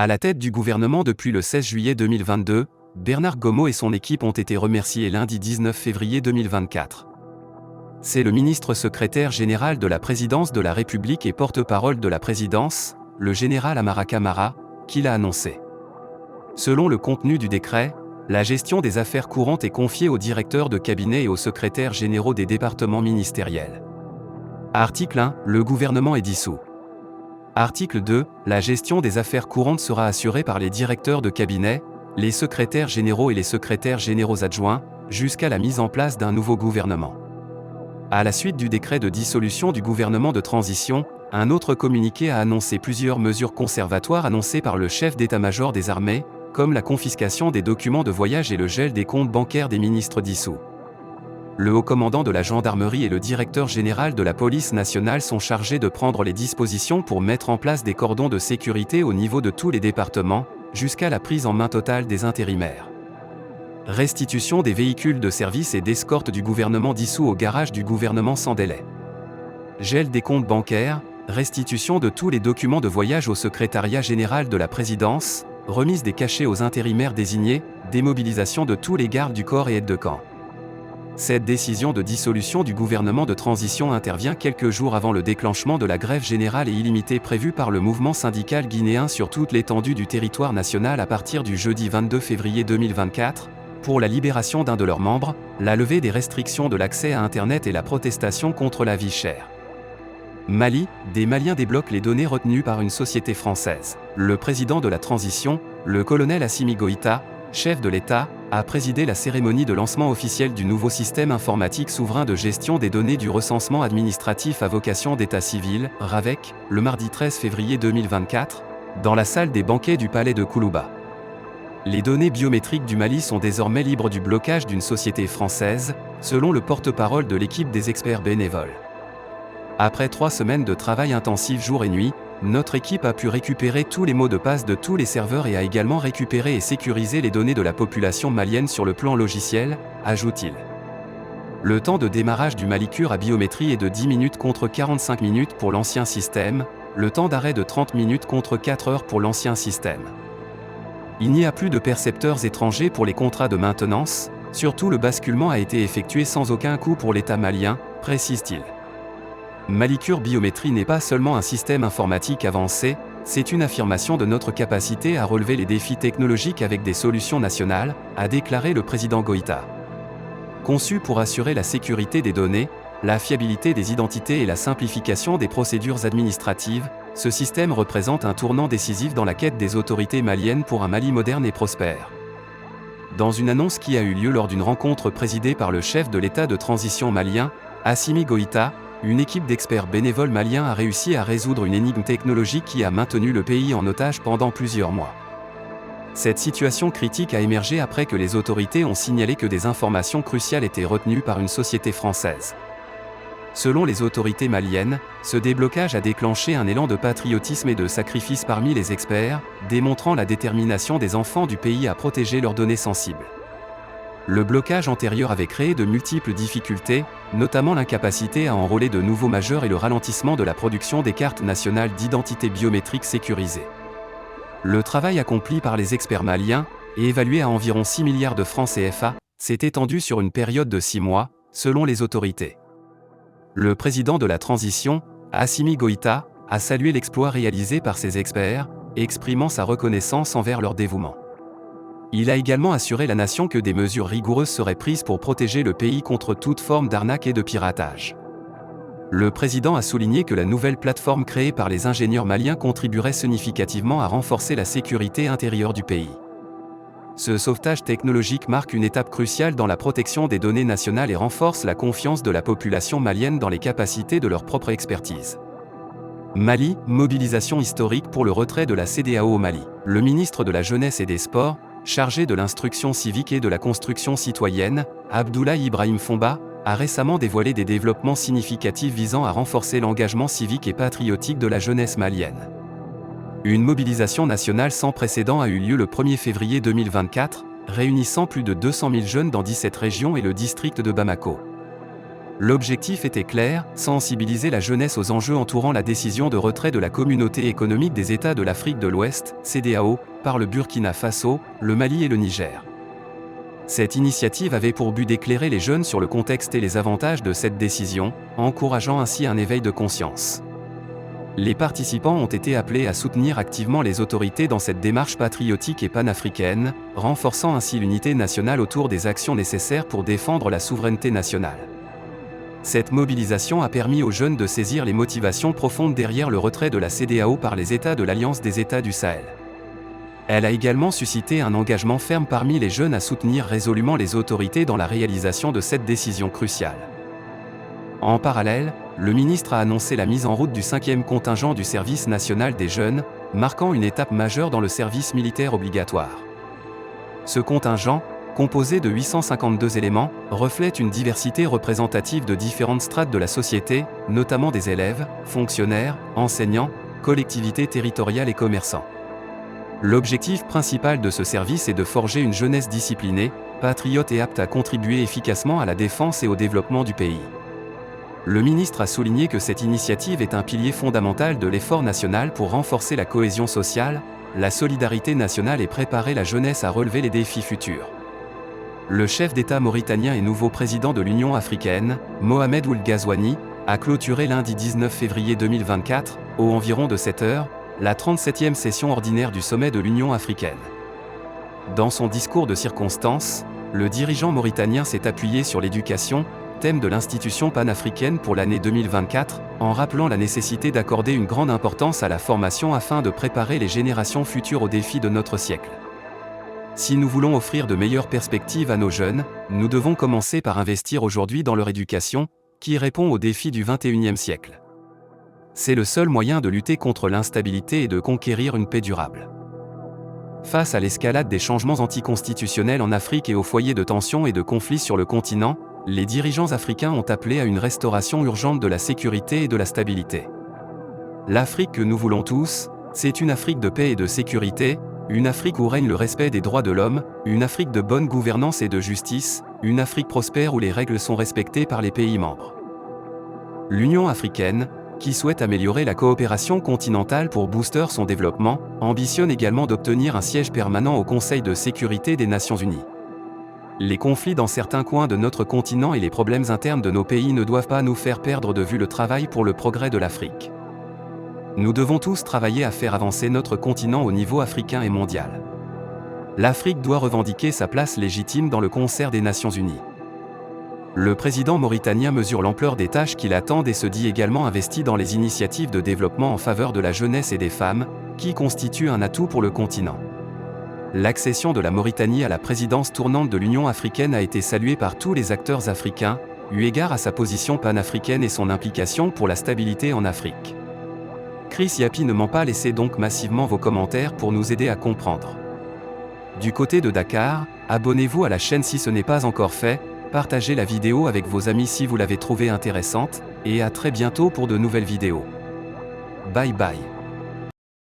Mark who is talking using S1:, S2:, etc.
S1: À la tête du gouvernement depuis le 16 juillet 2022, Bernard Gomo et son équipe ont été remerciés lundi 19 février 2024. C'est le ministre secrétaire général de la présidence de la République et porte-parole de la présidence, le général Amara Camara, qui l'a annoncé. Selon le contenu du décret, la gestion des affaires courantes est confiée aux directeurs de cabinet et aux secrétaires généraux des départements ministériels. Article 1. Le gouvernement est dissous. Article 2. La gestion des affaires courantes sera assurée par les directeurs de cabinet, les secrétaires généraux et les secrétaires généraux adjoints, jusqu'à la mise en place d'un nouveau gouvernement. À la suite du décret de dissolution du gouvernement de transition, un autre communiqué a annoncé plusieurs mesures conservatoires annoncées par le chef d'état-major des armées, comme la confiscation des documents de voyage et le gel des comptes bancaires des ministres dissous. Le haut commandant de la gendarmerie et le directeur général de la police nationale sont chargés de prendre les dispositions pour mettre en place des cordons de sécurité au niveau de tous les départements, jusqu'à la prise en main totale des intérimaires. Restitution des véhicules de service et d'escorte du gouvernement dissous au garage du gouvernement sans délai. Gel des comptes bancaires, restitution de tous les documents de voyage au secrétariat général de la présidence, remise des cachets aux intérimaires désignés, démobilisation de tous les gardes du corps et aides de camp. Cette décision de dissolution du gouvernement de transition intervient quelques jours avant le déclenchement de la grève générale et illimitée prévue par le mouvement syndical guinéen sur toute l'étendue du territoire national à partir du jeudi 22 février 2024, pour la libération d'un de leurs membres, la levée des restrictions de l'accès à Internet et la protestation contre la vie chère. Mali, des Maliens débloquent les données retenues par une société française. Le président de la transition, le colonel Assimi Goïta, chef de l'État, a présidé la cérémonie de lancement officiel du nouveau système informatique souverain de gestion des données du recensement administratif à vocation d'état civil, RAVEC, le mardi 13 février 2024, dans la salle des banquets du palais de Koulouba. Les données biométriques du Mali sont désormais libres du blocage d'une société française, selon le porte-parole de l'équipe des experts bénévoles. Après 3 semaines de travail intensif jour et nuit, notre équipe a pu récupérer tous les mots de passe de tous les serveurs et a également récupéré et sécurisé les données de la population malienne sur le plan logiciel, ajoute-t-il. Le temps de démarrage du Malicure à biométrie est de 10 minutes contre 45 minutes pour l'ancien système, le temps d'arrêt de 30 minutes contre 4 heures pour l'ancien système. Il n'y a plus de percepteurs étrangers pour les contrats de maintenance, surtout le basculement a été effectué sans aucun coût pour l'État malien, précise-t-il. Malicure Biométrie n'est pas seulement un système informatique avancé, c'est une affirmation de notre capacité à relever les défis technologiques avec des solutions nationales, a déclaré le président Goïta. Conçu pour assurer la sécurité des données, la fiabilité des identités et la simplification des procédures administratives, ce système représente un tournant décisif dans la quête des autorités maliennes pour un Mali moderne et prospère. Dans une annonce qui a eu lieu lors d'une rencontre présidée par le chef de l'État de transition malien, Assimi Goïta, une équipe d'experts bénévoles maliens a réussi à résoudre une énigme technologique qui a maintenu le pays en otage pendant plusieurs mois. Cette situation critique a émergé après que les autorités ont signalé que des informations cruciales étaient retenues par une société française. Selon les autorités maliennes, ce déblocage a déclenché un élan de patriotisme et de sacrifice parmi les experts, démontrant la détermination des enfants du pays à protéger leurs données sensibles. Le blocage antérieur avait créé de multiples difficultés, notamment l'incapacité à enrôler de nouveaux majeurs et le ralentissement de la production des cartes nationales d'identité biométrique sécurisées. Le travail accompli par les experts maliens, et évalué à environ 6 milliards de francs CFA, s'est étendu sur une période de 6 mois, selon les autorités. Le président de la transition, Assimi Goïta, a salué l'exploit réalisé par ces experts, exprimant sa reconnaissance envers leur dévouement. Il a également assuré la nation que des mesures rigoureuses seraient prises pour protéger le pays contre toute forme d'arnaque et de piratage. Le président a souligné que la nouvelle plateforme créée par les ingénieurs maliens contribuerait significativement à renforcer la sécurité intérieure du pays. Ce sauvetage technologique marque une étape cruciale dans la protection des données nationales et renforce la confiance de la population malienne dans les capacités de leur propre expertise. Mali, mobilisation historique pour le retrait de la CEDEAO au Mali. Le ministre de la Jeunesse et des Sports, chargé de l'instruction civique et de la construction citoyenne, Abdoulaye Ibrahim Fomba, a récemment dévoilé des développements significatifs visant à renforcer l'engagement civique et patriotique de la jeunesse malienne. Une mobilisation nationale sans précédent a eu lieu le 1er février 2024, réunissant plus de 200 000 jeunes dans 17 régions et le district de Bamako. L'objectif était clair, sensibiliser la jeunesse aux enjeux entourant la décision de retrait de la Communauté économique des États de l'Afrique de l'Ouest, CEDEAO, par le Burkina Faso, le Mali et le Niger. Cette initiative avait pour but d'éclairer les jeunes sur le contexte et les avantages de cette décision, encourageant ainsi un éveil de conscience. Les participants ont été appelés à soutenir activement les autorités dans cette démarche patriotique et panafricaine, renforçant ainsi l'unité nationale autour des actions nécessaires pour défendre la souveraineté nationale. Cette mobilisation a permis aux jeunes de saisir les motivations profondes derrière le retrait de la CEDEAO par les États de l'Alliance des États du Sahel. Elle a également suscité un engagement ferme parmi les jeunes à soutenir résolument les autorités dans la réalisation de cette décision cruciale. En parallèle, le ministre a annoncé la mise en route du 5e contingent du service national des jeunes, marquant une étape majeure dans le service militaire obligatoire. Ce contingent, composé de 852 éléments, reflète une diversité représentative de différentes strates de la société, notamment des élèves, fonctionnaires, enseignants, collectivités territoriales et commerçants. L'objectif principal de ce service est de forger une jeunesse disciplinée, patriote et apte à contribuer efficacement à la défense et au développement du pays. Le ministre a souligné que cette initiative est un pilier fondamental de l'effort national pour renforcer la cohésion sociale, la solidarité nationale et préparer la jeunesse à relever les défis futurs. Le chef d'État mauritanien et nouveau président de l'Union africaine, Mohamed Ould Ghazouani, a clôturé lundi 19 février 2024, aux environs de 7 heures, la 37e session ordinaire du sommet de l'Union africaine. Dans son discours de circonstance, le dirigeant mauritanien s'est appuyé sur l'éducation, thème de l'institution panafricaine pour l'année 2024, en rappelant la nécessité d'accorder une grande importance à la formation afin de préparer les générations futures aux défis de notre siècle. Si nous voulons offrir de meilleures perspectives à nos jeunes, nous devons commencer par investir aujourd'hui dans leur éducation, qui répond aux défis du XXIe siècle. C'est le seul moyen de lutter contre l'instabilité et de conquérir une paix durable. Face à l'escalade des changements anticonstitutionnels en Afrique et aux foyers de tensions et de conflits sur le continent, les dirigeants africains ont appelé à une restauration urgente de la sécurité et de la stabilité. L'Afrique que nous voulons tous, c'est une Afrique de paix et de sécurité, une Afrique où règne le respect des droits de l'homme, une Afrique de bonne gouvernance et de justice, une Afrique prospère où les règles sont respectées par les pays membres. L'Union africaine, qui souhaite améliorer la coopération continentale pour booster son développement, ambitionne également d'obtenir un siège permanent au Conseil de sécurité des Nations Unies. Les conflits dans certains coins de notre continent et les problèmes internes de nos pays ne doivent pas nous faire perdre de vue le travail pour le progrès de l'Afrique. Nous devons tous travailler à faire avancer notre continent au niveau africain et mondial. L'Afrique doit revendiquer sa place légitime dans le concert des Nations Unies. Le président mauritanien mesure l'ampleur des tâches qui l'attendent et se dit également investi dans les initiatives de développement en faveur de la jeunesse et des femmes, qui constituent un atout pour le continent. L'accession de la Mauritanie à la présidence tournante de l'Union africaine a été saluée par tous les acteurs africains, eu égard à sa position panafricaine et son implication pour la stabilité en Afrique. Chris Yapi ne ment pas, laissez donc massivement vos commentaires pour nous aider à comprendre. Du côté de Dakar, abonnez-vous à la chaîne si ce n'est pas encore fait, partagez la vidéo avec vos amis si vous l'avez trouvée intéressante, et à très bientôt pour de nouvelles vidéos. Bye bye.